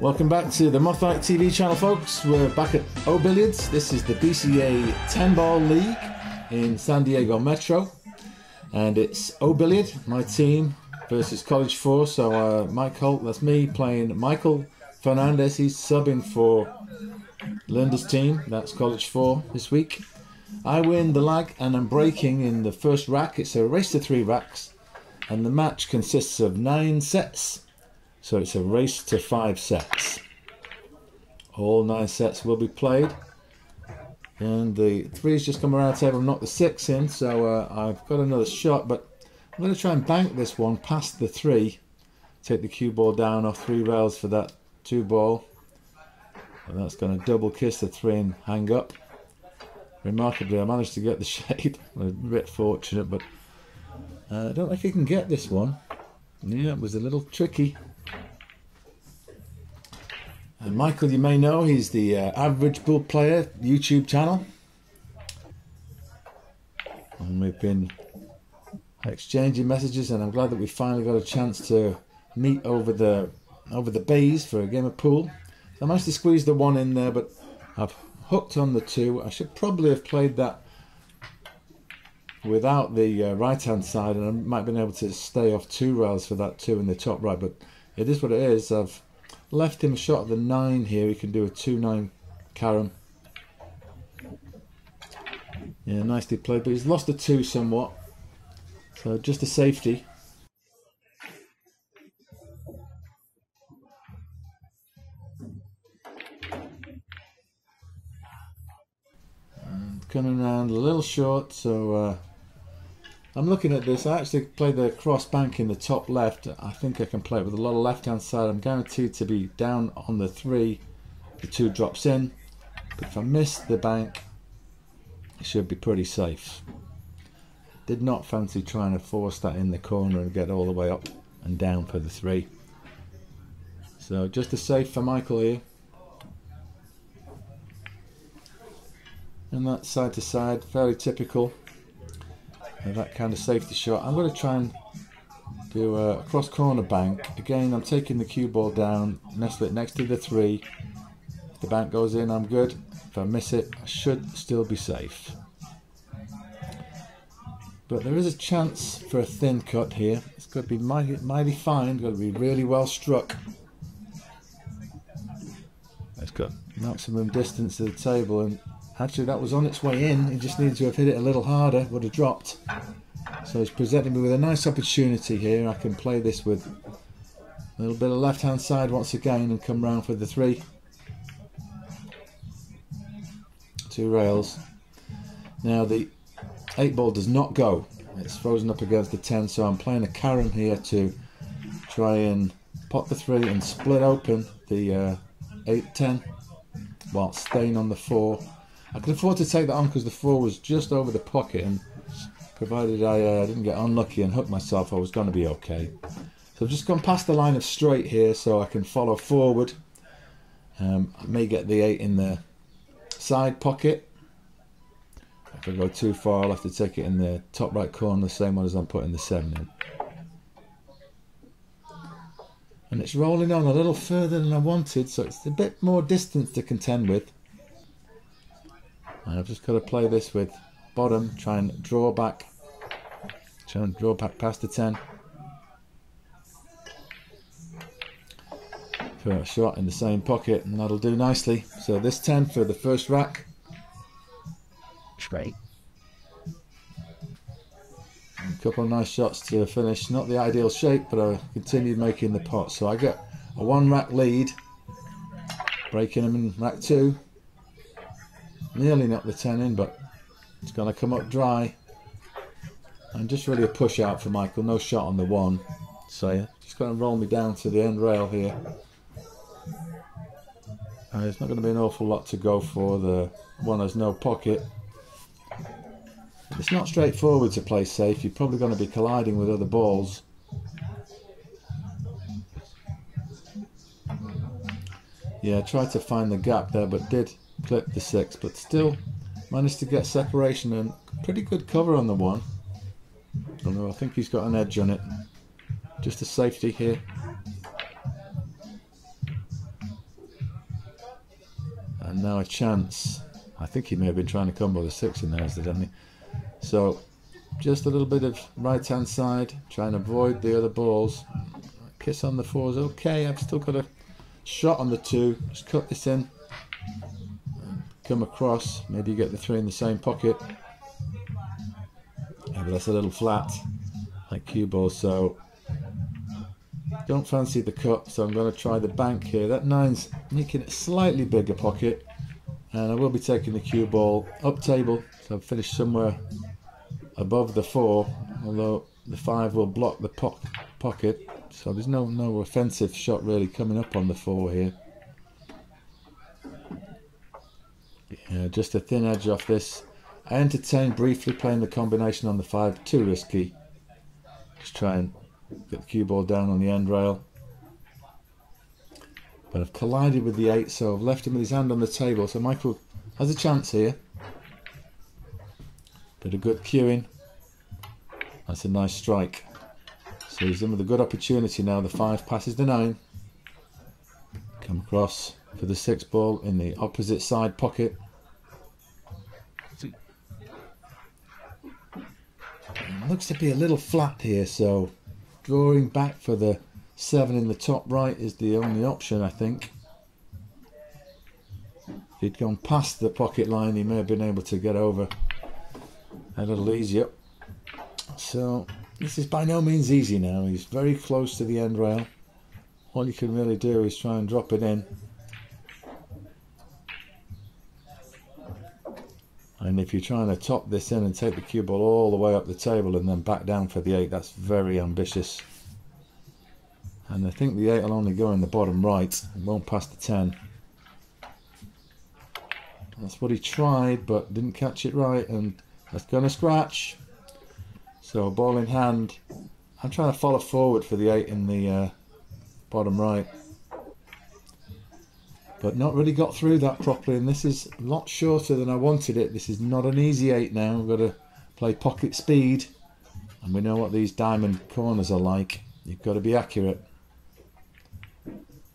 Welcome back to the Mothlight TV channel, folks. We're back at O Billiards. This is the BCA 10-ball league in San Diego Metro. And it's O Billiard, my team, versus College 4. So Mike Holt, that's me, playing Michael Fernandez. He's subbing for Linda's team. That's College 4 this week. I win the lag and I'm breaking in the first rack. It's a race to 3 racks. And the match consists of 9 sets. So it's a race to 5 sets. All 9 sets will be played. And the 3's just come around the table and knocked the 6 in. So I've got another shot, but I'm going to try and bank this one past the 3. Take the cue ball down off 3 rails for that 2 ball. And that's going to double kiss the 3 and hang up. Remarkably, I managed to get the shape. I'm a bit fortunate, but I don't know if you can get this one. Yeah, it was a little tricky. And Michael, you may know, he's the Average Bull Player YouTube channel. And we've been exchanging messages, and I'm glad that we finally got a chance to meet over the bays for a game of pool. So I managed to squeeze the 1 in there, but I've hooked on the 2. I should probably have played that without the right hand side, and I might have been able to stay off 2 rails for that 2 in the top right, but it is what it is. I've left him a shot at the 9 here. He can do a 2-9 carom. Yeah, nicely played, but he's lost the 2 somewhat, so just a safety. And coming around a little short, so I'm looking at this. I actually play the cross bank in the top left. I think I can play it with a lot of left hand side. I'm guaranteed to be down on the 3. The 2 drops in. But if I miss the bank, it should be pretty safe. Did not fancy trying to force that in the corner and get all the way up and down for the 3. So just a safe for Michael here. And that's side to side, fairly typical. And that kind of safety shot. I'm going to try and do a cross corner bank. Again, I'm taking the cue ball down, nestle it next to the 3. If the bank goes in, I'm good. If I miss it, I should still be safe. But there is a chance for a thin cut here. It's got to be mighty fine. Got to be really well struck. It's got maximum distance to the table, and actually that was on its way in. It just needed to have hit it a little harder, would have dropped. So it's presenting me with a nice opportunity here. I can play this with a little bit of left hand side once again and come round for the 3. 2 rails. Now the 8 ball does not go. It's frozen up against the 10, so I'm playing a carom here to try and pot the 3 and split open the 8-10 while staying on the 4. I can afford to take that on because the 4 was just over the pocket, and provided I didn't get unlucky and hook myself, I was going to be okay. So I've just gone past the line of straight here so I can follow forward. I may get the 8 in the side pocket. If I go too far, I'll have to take it in the top right corner, the same one as I'm putting the 7 in. And it's rolling on a little further than I wanted, so it's a bit more distance to contend with. And I've just got to play this with bottom, try and draw back past the 10 for a shot in the same pocket, and that'll do nicely. So this 10 for the first rack. Straight. A couple of nice shots to finish. Not the ideal shape, but I continued making the pot. So I get a 1 rack lead, breaking them in rack 2. Nearly knocked the 10 in, but it's going to come up dry. And just really a push out for Michael. No shot on the 1. So yeah, just going to roll me down to the end rail here. And it's not going to be an awful lot to go for. The 1 has no pocket. It's not straightforward to play safe. You're probably going to be colliding with other balls. Yeah, I tried to find the gap there, but did clip the 6, but still managed to get separation and pretty good cover on the 1. Although I think he's got an edge on it. Just a safety here. And now a chance. I think he may have been trying to combo the 6 in there, didn't he? So just a little bit of right hand side, trying to avoid the other balls. Kiss on the 4 is okay. I've still got a shot on the 2. Just cut this in, come across, maybe get the 3 in the same pocket. Yeah, but that's a little flat, like cue ball, so don't fancy the cut, so I'm going to try the bank here. That 9's making a slightly bigger pocket, and I will be taking the cue ball up table, so I've finished somewhere above the 4, although the 5 will block the pocket, so there's no offensive shot really coming up on the 4 here. Yeah, just a thin edge off this. I entertained briefly playing the combination on the 5, too risky. Just try and get the cue ball down on the end rail. But I've collided with the 8, so I've left him with his hand on the table, so Michael has a chance here. Bit of good cueing. That's a nice strike. So he's in with a good opportunity now. The 5 passes the 9. Come across for the 6 ball in the opposite side pocket. Looks to be a little flat here, so drawing back for the 7 in the top right is the only option, I think. If he'd gone past the pocket line, he may have been able to get over a little easier. So this is by no means easy now. He's very close to the end rail. All you can really do is try and drop it in. And if you're trying to top this in and take the cue ball all the way up the table and then back down for the 8, that's very ambitious. And I think the 8 will only go in the bottom right. It won't pass the 10. That's what he tried, but didn't catch it right, and that's going to scratch. So ball in hand. I'm trying to follow forward for the 8 in the bottom right, but not really got through that properly, and this is a lot shorter than I wanted it. This is not an easy 8 now. We've got to play pocket speed, and we know what these diamond corners are like. You've got to be accurate,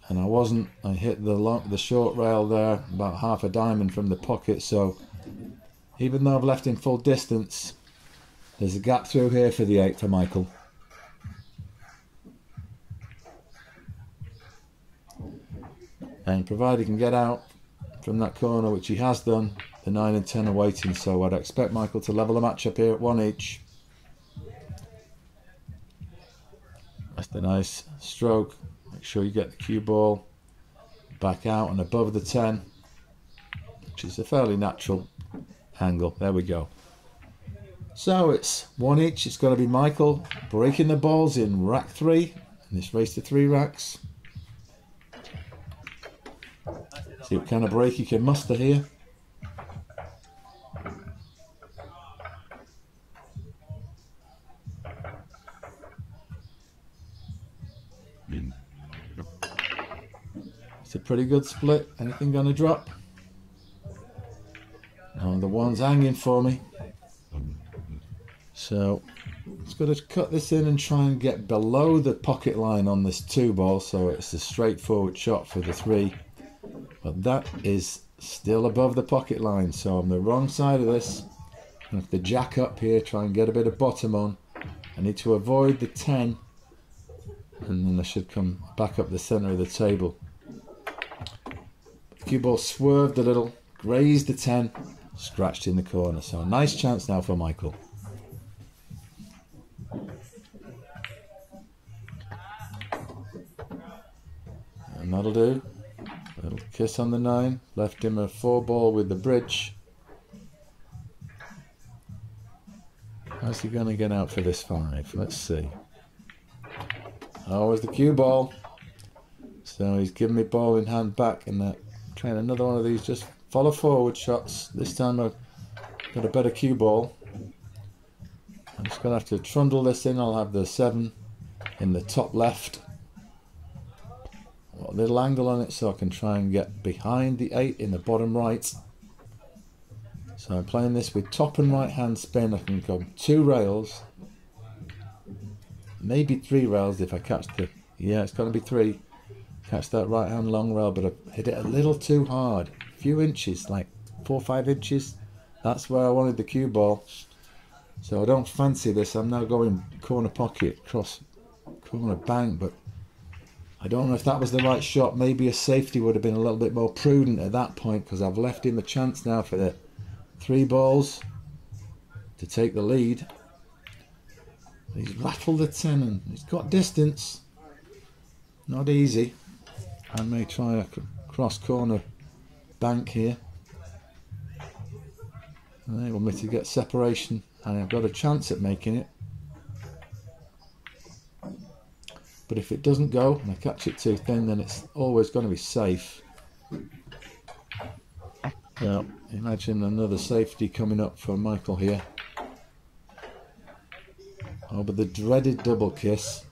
and I wasn't. I hit the short rail there, about half a diamond from the pocket, so even though I've left him full distance, there's a gap through here for the 8 for Michael. And provided he can get out from that corner, which he has done, the 9 and 10 are waiting, so I'd expect Michael to level the match up here at 1 each. That's the nice stroke. Make sure you get the cue ball back out and above the 10, which is a fairly natural angle. There we go. So it's 1 each. It's going to be Michael breaking the balls in rack 3 in this race to 3 racks. See what kind of break you can muster here. It's a pretty good split. Anything going to drop? No, the 1's hanging for me. So it's got to cut this in and try and get below the pocket line on this 2 ball, so it's a straightforward shot for the 3. But that is still above the pocket line, so on the wrong side of this. I have to jack up here, try and get a bit of bottom on. I need to avoid the 10, and then I should come back up the center of the table. The cue ball swerved a little, grazed the 10, scratched in the corner. So a nice chance now for Michael. And that'll do. A little kiss on the 9, left him a 4 ball with the bridge. How's he going to get out for this 5? Let's see. Oh, it's the cue ball. So he's giving me ball in hand back, and trying another one of these just follow forward shots. This time I've got a better cue ball. I'm just going to have to trundle this in. I'll have the 7 in the top left. A little angle on it so I can try and get behind the 8 in the bottom right. So I'm playing this with top and right hand spin. I can go 2 rails, maybe 3 rails if I catch the, yeah, it's going to be 3. Catch that right hand long rail, but I hit it a little too hard. few inches, like 4 or 5 inches. That's where I wanted the cue ball. So I don't fancy this. I'm now going corner pocket, cross corner bank, but I don't know if that was the right shot. Maybe a safety would have been a little bit more prudent at that point, because I've left him a chance now for the 3 balls to take the lead. He's rattled the 10 and he's got distance. Not easy. I may try a cross corner bank here. Enable me to get separation, and I've got a chance at making it. But if it doesn't go and I catch it too thin, then it's always going to be safe. Now, imagine another safety coming up for Michael here. Over the dreaded double kiss.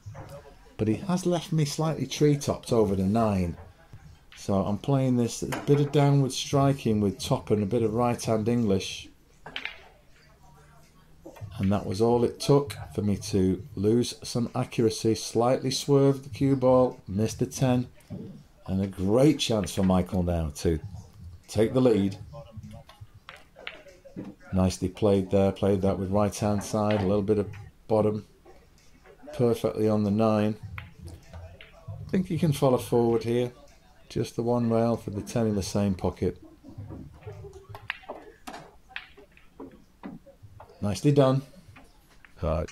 But he has left me slightly tree-topped over the 9. So I'm playing this a bit of downward striking with top and a bit of right-hand English. And that was all it took for me to lose some accuracy. Slightly swerved the cue ball, missed the 10. And a great chance for Michael now to take the lead. Nicely played there, played that with right-hand side, a little bit of bottom. Perfectly on the 9. I think he can follow forward here. Just the 1 rail for the 10 in the same pocket. Nicely done. Right.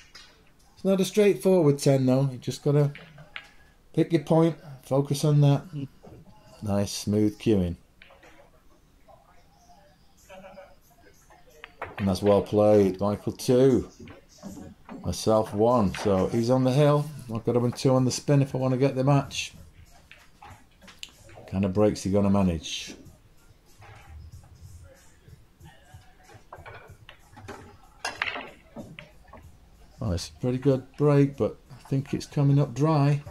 It's not a straightforward 10 though. You just got to pick your point, focus on that. Nice smooth cueing. And that's well played. Michael 2. Myself 1. So he's on the hill. I've got to win 2 on the spin if I want to get the match. What kind of breaks he going to manage? Oh, it's a pretty good break, but I think it's coming up dry.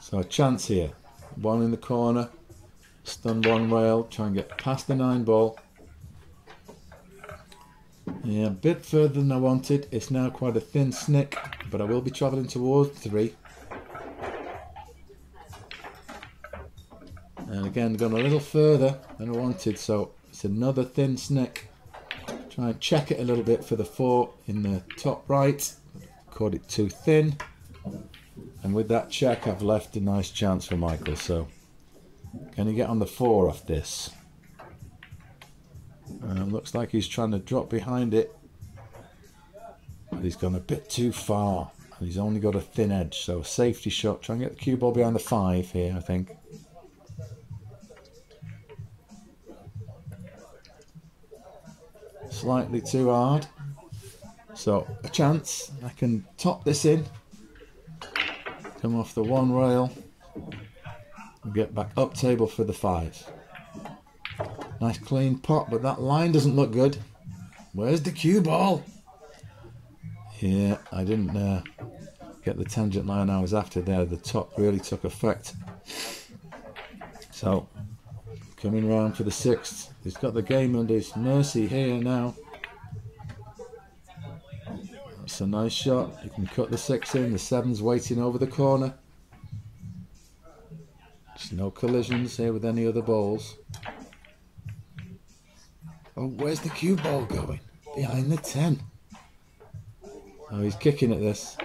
So a chance here. 1 in the corner. Stun 1 rail. Try and get past the 9 ball. Yeah, a bit further than I wanted. It's now quite a thin snick, but I will be travelling towards 3. And again, gone a little further than I wanted, so it's another thin snick. Try and check it a little bit for the 4 in the top right. Caught it too thin. And with that check, I've left a nice chance for Michael. So, can he get on the 4 off this? Looks like he's trying to drop behind it. But he's gone a bit too far. And he's only got a thin edge. So, a safety shot. Try and get the cue ball behind the 5 here, I think. Slightly too hard. So a chance. I can top this in. Come off the 1 rail. And get back up table for the 5. Nice clean pot, but that line doesn't look good. Where's the cue ball? Yeah, I didn't get the tangent line I was after there. The top really took effect. So coming round for the 6th. He's got the game under his mercy here now. That's a nice shot. You can cut the 6 in. The 7's waiting over the corner. Just no collisions here with any other balls. Oh, where's the cue ball going? Behind the 10. Oh, he's kicking at this.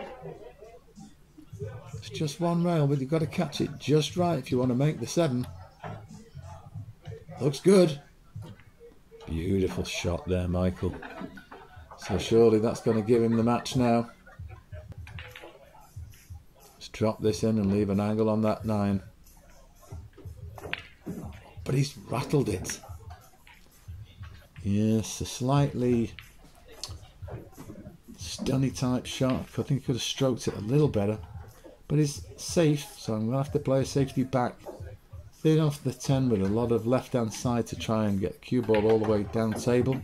It's just 1 rail, but you've got to catch it just right if you want to make the 7. Looks good. Beautiful shot there, Michael. So surely that's going to give him the match now. Let's drop this in and leave an angle on that 9. But he's rattled it. Yes, a slightly stunny type shot. I think he could have stroked it a little better. But he's safe, so I'm going to have to play a safety back. Thin off the 10 with a lot of left hand side to try and get cue ball all the way down table.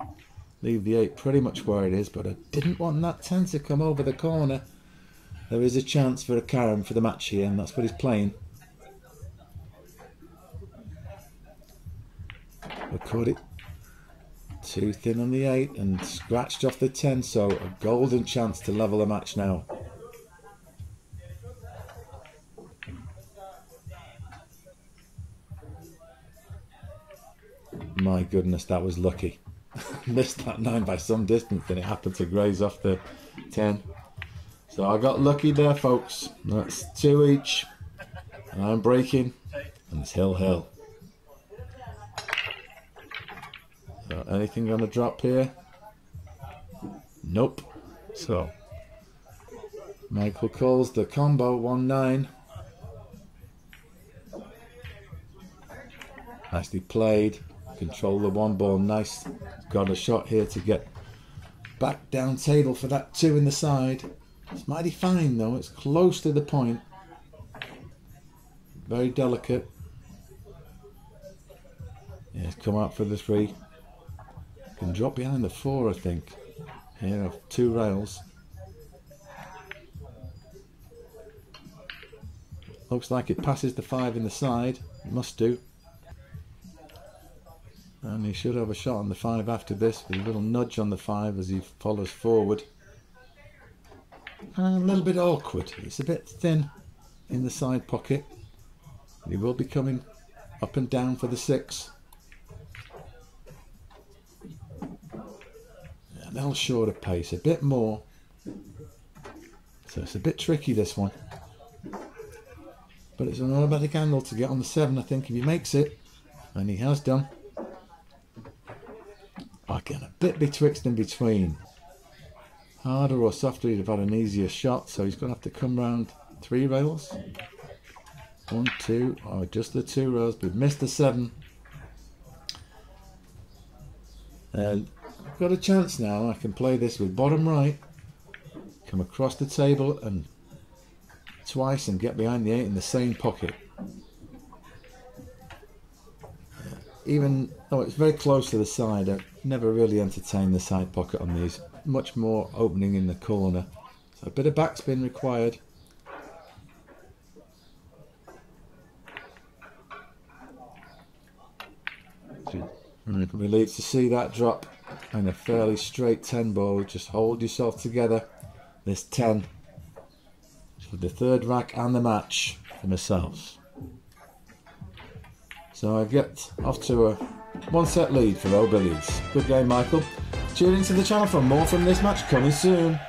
Leave the 8 pretty much where it is, but I didn't want that 10 to come over the corner. There is a chance for a carom for the match here, and that's what he's playing. I caught it too thin on the 8 and scratched off the 10, so a golden chance to level the match now. My goodness, that was lucky. Missed that 9 by some distance and it happened to graze off the 10. So I got lucky there, folks. That's 2 each. And I'm breaking. And it's hill. So anything gonna drop here? Nope. So Michael calls the combo 1-9. Nicely played. Control the 1 ball. Nice. Got a shot here to get back down table for that 2 in the side. It's mighty fine though. It's close to the point. Very delicate. Yeah, it's come out for the 3. Can drop behind the 4, I think. Here, 2 rails. Looks like it passes the 5 in the side. It must do. And he should have a shot on the 5 after this, with a little nudge on the 5 as he follows forward. And a little bit awkward. It's a bit thin in the side pocket. He will be coming up and down for the 6. A little shorter pace, a bit more. So it's a bit tricky, this one. But it's an automatic angle to get on the 7, I think, if he makes it. And he has done. Again, a bit betwixt and between. Harder or softer, he'd have had an easier shot, so he's going to have to come round 3 rails. 1, 2, oh, just the 2 rails, but missed the 7. And I've got a chance now. I can play this with bottom right, come across the table and twice and get behind the 8 in the same pocket. Even though it's very close to the side, I've never really entertained the side pocket on these. Much more opening in the corner. So a bit of backspin required. Relieved to see that drop and a fairly straight 10 ball. Just hold yourself together. This 10 for the 3rd rack and the match for myself. So I get off to a 1-set lead for O Billiards. Good game, Michael. Tune into the channel for more from this match coming soon.